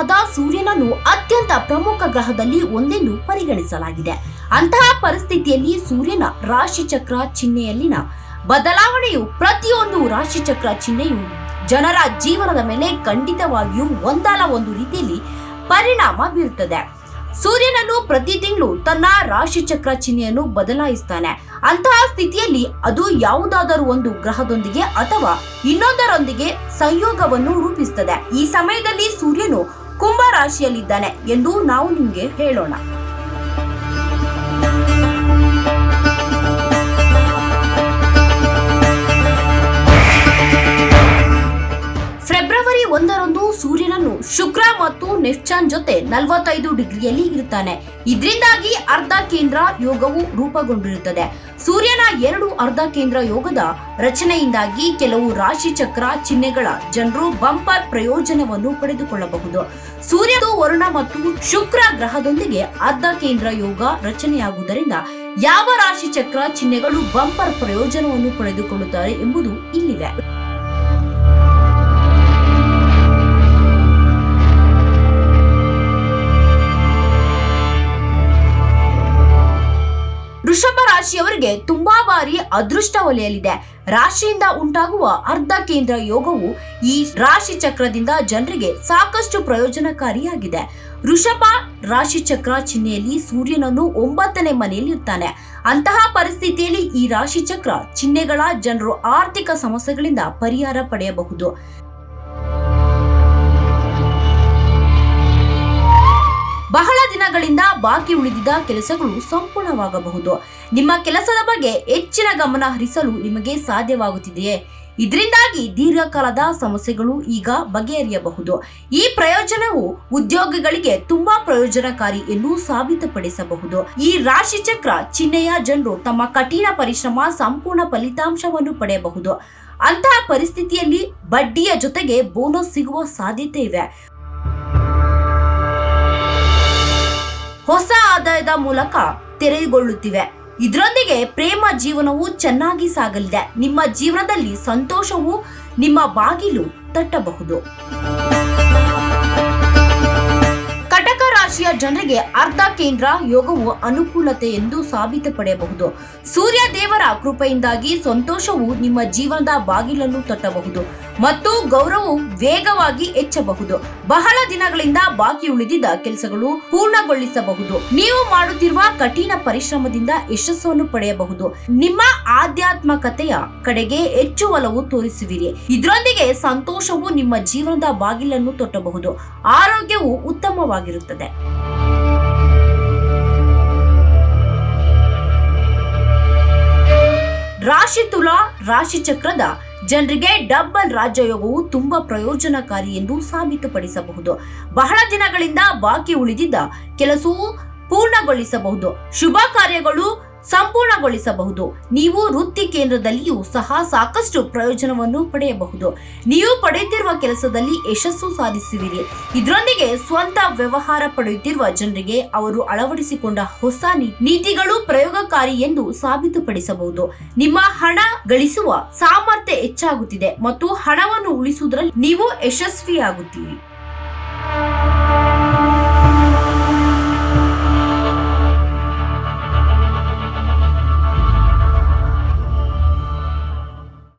ಗ್ರಹವಾದ ಸೂರ್ಯನನ್ನು ಅತ್ಯಂತ ಪ್ರಮುಖ ಗ್ರಹದಲ್ಲಿ ಒಂದೆಂದು ಪರಿಗಣಿಸಲಾಗಿದೆ. ಅಂತಹ ಪರಿಸ್ಥಿತಿಯಲ್ಲಿ ಸೂರ್ಯನ ರಾಶಿಚಕ್ರ ಚಿಹ್ನೆಯಲ್ಲಿನ ಬದಲಾವಣೆಯು ಪ್ರತಿಯೊಂದು ರಾಶಿಚಕ್ರ ಚಿಹ್ನೆಯು ಜನರ ಜೀವನದ ಮೇಲೆ ಖಂಡಿತವಾಗಿಯೂ ಒಂದಲ್ಲ ಒಂದು ರೀತಿಯಲ್ಲಿ ಪರಿಣಾಮ ಬೀರುತ್ತದೆ. ಸೂರ್ಯನನ್ನು ಪ್ರತಿ ತಿಂಗಳು ತನ್ನ ರಾಶಿಚಕ್ರ ಚಿಹ್ನೆಯನ್ನು ಬದಲಾಯಿಸ್ತಾನೆ. ಅಂತಹ ಸ್ಥಿತಿಯಲ್ಲಿ ಅದು ಯಾವುದಾದರೂ ಒಂದು ಗ್ರಹದೊಂದಿಗೆ ಅಥವಾ ಇನ್ನೊಂದರೊಂದಿಗೆ ಸಂಯೋಗವನ್ನು ರೂಪಿಸುತ್ತದೆ. ಈ ಸಮಯದಲ್ಲಿ ಸೂರ್ಯನು ಕುಂಭ ರಾಶಿಯಲ್ಲಿದ್ದಾನೆ ಎಂದು ನಾವು ನಿಮಗೆ ಹೇಳೋಣ. ಫೆಬ್ರವರಿ 1ರಂದು ಸೂರ್ಯನನ್ನು ಶುಕ್ರ ಮತ್ತು ನೆಪ್ಚೂನ್ ಜೊತೆ 45 ಡಿಗ್ರಿಯಲ್ಲಿ ಇರುತ್ತಾನೆ. ಇದರಿಂದಾಗಿ ಅರ್ಧ ಕೇಂದ್ರ ಯೋಗವು ರೂಪುಗೊಂಡಿರುತ್ತದೆ. ಸೂರ್ಯನ 2 ಅರ್ಧ ಕೇಂದ್ರ ಯೋಗದ ರಚನೆಯಿಂದಾಗಿ ಕೆಲವು ರಾಶಿಚಕ್ರ ಚಿಹ್ನೆಗಳ ಜನರು ಬಂಪರ್ ಪ್ರಯೋಜನವನ್ನು ಪಡೆದುಕೊಳ್ಳಬಹುದು. ಸೂರ್ಯನು ವರುಣ ಮತ್ತು ಶುಕ್ರ ಗ್ರಹದೊಂದಿಗೆ ಅರ್ಧ ಕೇಂದ್ರ ಯೋಗ ರಚನೆಯಾಗುವುದರಿಂದ ಯಾವ ರಾಶಿಚಕ್ರ ಚಿಹ್ನೆಗಳು ಬಂಪರ್ ಪ್ರಯೋಜನವನ್ನು ಪಡೆದುಕೊಳ್ಳುತ್ತಾರೆ ಎಂಬುದು ಇಲ್ಲಿದೆ. ವೃಷಭ ರಾಶಿಯವರಿಗೆ ತುಂಬಾ ಬಾರಿ ಅದೃಷ್ಟ ಒಲೆಯಲಿದೆ. ರಾಶಿಯಿಂದ ಉಂಟಾಗುವ ಅರ್ಧ ಕೇಂದ್ರ ಯೋಗವು ಈ ರಾಶಿ ಚಕ್ರದಿಂದ ಜನರಿಗೆ ಸಾಕಷ್ಟು ಪ್ರಯೋಜನಕಾರಿಯಾಗಿದೆ. ವೃಷಭ ರಾಶಿ ಚಕ್ರ ಚಿಹ್ನೆಯಲ್ಲಿ ಸೂರ್ಯನನ್ನು 9ನೇ ಮನೆಯಲ್ಲಿ ಇರ್ತಾನೆ. ಅಂತಹ ಪರಿಸ್ಥಿತಿಯಲ್ಲಿ ಈ ರಾಶಿ ಚಕ್ರ ಚಿಹ್ನೆಗಳ ಜನರು ಆರ್ಥಿಕ ಸಮಸ್ಯೆಗಳಿಂದ ಪರಿಹಾರ ಪಡೆಯಬಹುದು. ಬಹಳ ದಿನಗಳಿಂದ ಬಾಕಿ ಉಳಿದಿದ್ದ ಕೆಲಸಗಳು ಸಂಪೂರ್ಣವಾಗಬಹುದು. ನಿಮ್ಮ ಕೆಲಸದ ಬಗ್ಗೆ ಹೆಚ್ಚಿನ ಗಮನ ಹರಿಸಲು ನಿಮಗೆ ಸಾಧ್ಯವಾಗುತ್ತಿದೆಯೇ? ಇದರಿಂದಾಗಿ ದೀರ್ಘಕಾಲದ ಸಮಸ್ಯೆಗಳು ಈಗ ಬಗೆಹರಿಯಬಹುದು. ಈ ಪ್ರಯೋಜನವು ಉದ್ಯೋಗಿಗಳಿಗೆ ತುಂಬಾ ಪ್ರಯೋಜನಕಾರಿ ಎಂದು ಸಾಬೀತುಪಡಿಸಬಹುದು. ಈ ರಾಶಿಚಕ್ರ ಚಿಹ್ನೆಯ ಜನರು ತಮ್ಮ ಕಠಿಣ ಪರಿಶ್ರಮ ಸಂಪೂರ್ಣ ಫಲಿತಾಂಶವನ್ನು ಪಡೆಯಬಹುದು. ಅಂತಹ ಪರಿಸ್ಥಿತಿಯಲ್ಲಿ ಬಡ್ಡಿಯ ಜೊತೆಗೆ ಬೋನಸ್ ಸಿಗುವ ಸಾಧ್ಯತೆ ಇದೆ. ಹೊಸ ಆದಾಯದ ಮೂಲಕ ತೆರೆದುಕೊಳ್ಳುತ್ತಿವೆ. ಇದರೊಂದಿಗೆ ಪ್ರೇಮ ಜೀವನವು ಚೆನ್ನಾಗಿ ಸಾಗಲಿದೆ. ನಿಮ್ಮ ಜೀವನದಲ್ಲಿ ಸಂತೋಷವು ನಿಮ್ಮ ಬಾಗಿಲು ತಟ್ಟಬಹುದು. ಕಟಕ ರಾಶಿಯ ಜನರಿಗೆ ಅರ್ಧ ಕೇಂದ್ರ ಯೋಗವು ಅನುಕೂಲತೆ ಎಂದು ಸಾಬೀತುಪಡೆಯಬಹುದು. ಸೂರ್ಯ ದೇವರ ಕೃಪೆಯಿಂದಾಗಿ ಸಂತೋಷವು ನಿಮ್ಮ ಜೀವನದ ಬಾಗಿಲನ್ನು ತಟ್ಟಬಹುದು ಮತ್ತು ಗೌರವವು ವೇಗವಾಗಿ ಹೆಚ್ಚಬಹುದು. ಬಹಳ ದಿನಗಳಿಂದ ಬಾಕಿ ಉಳಿದಿದ್ದ ಕೆಲಸಗಳು ಪೂರ್ಣಗೊಳಿಸಬಹುದು. ನೀವು ಮಾಡುತ್ತಿರುವ ಕಠಿಣ ಪರಿಶ್ರಮದಿಂದ ಯಶಸ್ಸನ್ನು ಪಡೆಯಬಹುದು. ನಿಮ್ಮ ಆಧ್ಯಾತ್ಮಿಕತೆಯ ಕಡೆಗೆ ಹೆಚ್ಚು ಒಲವು ತೋರಿಸುವಿರಿ. ಇದರೊಂದಿಗೆ ಸಂತೋಷವು ನಿಮ್ಮ ಜೀವನದ ಬಾಗಿಲನ್ನು ತಟ್ಟಬಹುದು. ಆರೋಗ್ಯವು ಉತ್ತಮವಾಗಿರುತ್ತದೆ. ರಾಶಿ ತುಲಾ ರಾಶಿ ಚಕ್ರದ ಜನರಿಗೆ ಡಬಲ್ ರಾಜಯೋಗವು ತುಂಬಾ ಪ್ರಯೋಜನಕಾರಿ ಎಂದು ಸಾಬೀತುಪಡಿಸಬಹುದು. ಬಹಳ ದಿನಗಳಿಂದ ಬಾಕಿ ಉಳಿದಿದ್ದ ಕೆಲಸವು ಪೂರ್ಣಗೊಳಿಸಬಹುದು. ಶುಭ ಕಾರ್ಯಗಳು ಸಂಪೂರ್ಣಗೊಳಿಸಬಹುದು. ನೀವು ವೃತ್ತಿ ಕೇಂದ್ರದಲ್ಲಿಯೂ ಸಹ ಸಾಕಷ್ಟು ಪ್ರಯೋಜನವನ್ನು ಪಡೆಯಬಹುದು. ನೀವು ಪಡೆಯುತ್ತಿರುವ ಕೆಲಸದಲ್ಲಿ ಯಶಸ್ಸು ಸಾಧಿಸುವಿರಿ. ಇದರೊಂದಿಗೆ ಸ್ವಂತ ವ್ಯವಹಾರ ಪಡೆಯುತ್ತಿರುವ ಜನರಿಗೆ ಅವರು ಅಳವಡಿಸಿಕೊಂಡ ಹೊಸ ನೀತಿಗಳು ಪ್ರಯೋಗಕಾರಿ ಎಂದು ಸಾಬೀತುಪಡಿಸಬಹುದು. ನಿಮ್ಮ ಹಣ ಗಳಿಸುವ ಸಾಮರ್ಥ್ಯ ಹೆಚ್ಚಾಗುತ್ತಿದೆ ಮತ್ತು ಹಣವನ್ನು ಉಳಿಸುವುದರಲ್ಲಿ ನೀವು ಯಶಸ್ವಿಯಾಗುತ್ತೀರಿ.